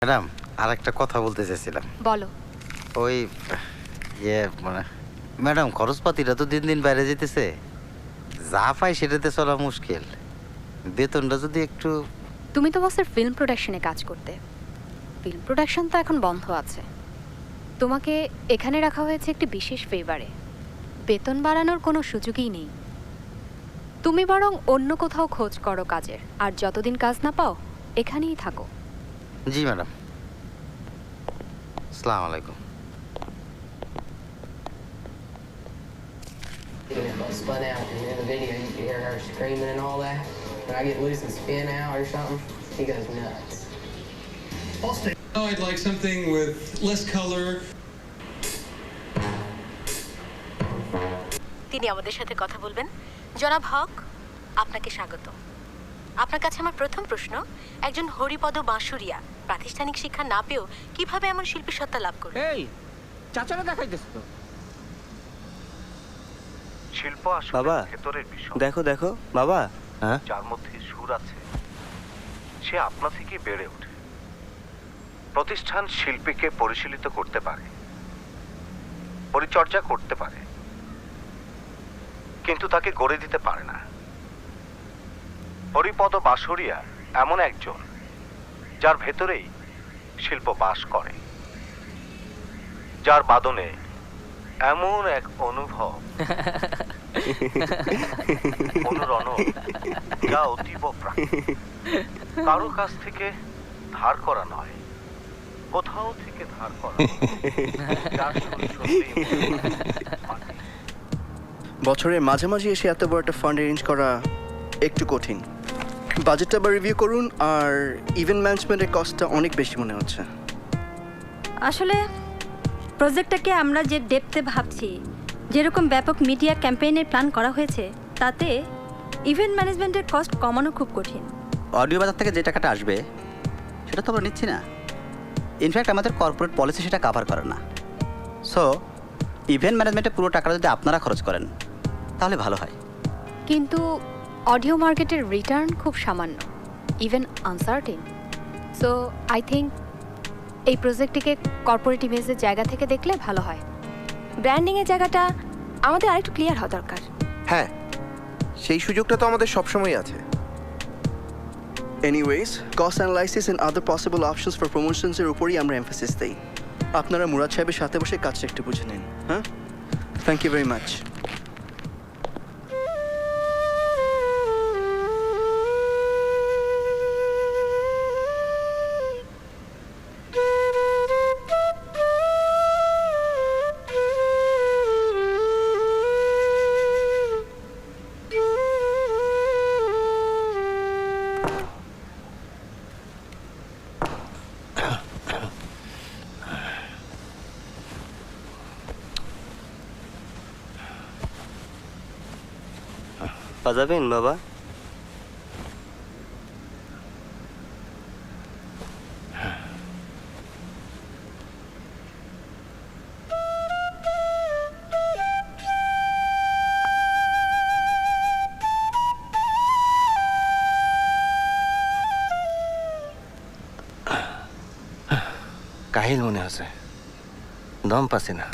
Madam, আর একটা কথা বলতে চাইছিলাম। বলো। ওই মানে ম্যাডাম, খরচপাতিটা তো দিন দিন বাইরে যেতেছে। যা পাই সেটাতে চলা মুশকিল। বেতনটা যদি একটু... তুমি তো বসের ফিল্ম প্রোডাকশনে কাজ করতে। ফিল্ম প্রোডাকশন তো এখন বন্ধ আছে। তোমাকে এখানে রাখা হয়েছে একটি বিশেষ ফেভারে। বেতন বাড়ানোর কোনো সুযোগই নেই। তুমি বরং অন্য কোথাও খোঁজ করো কাজের, আর যতদিন কাজ না পাও এখানেই থাকো। জি ম্যাডাম। আসসালামু আলাইকুম। Spun out, and in the video you can hear her screaming and all that. When I get loose and spin out or something, he goes nuts. I'd like something with less color. তিনি আমাদের সাথে কথা বলবেন। জনাব হক, আপনাকে স্বাগত। আপনার কাছে আমার প্রথম প্রশ্ন, একজন হরিপদ বাঁশুরিয়া প্রাতিষ্ঠানিক শিক্ষা না পেয়েও কিভাবে এমন শিল্পী সত্তা লাভ করবে? এই চাচারা দেখাইতেছ তো। শিল্প আসলে বাবা, ভেতরের বিষয়। দেখো দেখো বাবা, হ্যাঁ যার মধ্যে সুর আছে সে আপনা থেকে বেড়ে ওঠে। প্রতিষ্ঠান শিল্পীকে পরিশীলিত করতে পারে, পরিচর্যা করতে পারে, কিন্তু তাকে গড়ে দিতে পারে না। হরিপদ বাঁশুরিয়া এমন একজন যার ভেতরেই শিল্প বাস করে, যার বাদনে এমন এক অনুভব, অনুরণন যা অতীব প্রাকৃতিক, কারো কাছ থেকে ধার করা নয়, কোথাও থেকে ধার করা, যার সুর সত্যিই মাটি। বছরের মাঝামাঝি এসে এত বড় একটা ফান্ড অ্যারেঞ্জ করা একটু কঠিন। বাজেটটা আবার রিভিউ করুন, আর ইভেন্ট ম্যানেজমেন্টের কস্টটা অনেক বেশি মনে হচ্ছে। আসলে প্রজেক্টটাকে আমরা যে ডেপথে ভাবছি, যেরকম ব্যাপক মিডিয়া ক্যাম্পেইনের প্ল্যান করা হয়েছে, তাতে ইভেন্ট ম্যানেজমেন্টের কস্ট কমানো খুব কঠিন। অডিও বাজার থেকে যে টাকাটা আসবে সেটা তো আমরা নিচ্ছি না। ইনফ্যাক্ট আমাদের কর্পোরেট পলিসি সেটা কাভার করে না। সো ইভেন্ট ম্যানেজমেন্টে পুরো টাকাটা যদি আপনারা খরচ করেন তাহলে ভালো হয়। কিন্তু অডিও মার্কেটের রিটার্ন খুব সামান্য, even uncertain. So I think এই প্রজেক্টটিকে কর্পোরেট ইমেজের জায়গা থেকে দেখলে ভালো হয়। ব্র্যান্ডিংয়ের জায়গাটা আমাদের আরেকটু ক্লিয়ার হওয়া দরকার। হ্যাঁ, সেই সুযোগটা তো আমাদের সবসময় আছে। Anyways, cost analysis and other possible options for প্রমোশনসের উপরই আমরা এমফাসিস দিই। আপনারা মুরাদ সাহেবের সাথে বসে কাজটা একটু বুঝে নিন। হ্যাঁ, থ্যাংক ইউ ভেরি মাচ। বাজাবেন বাবা? কাহিল মনে আছে, দম পাচ্ছে না।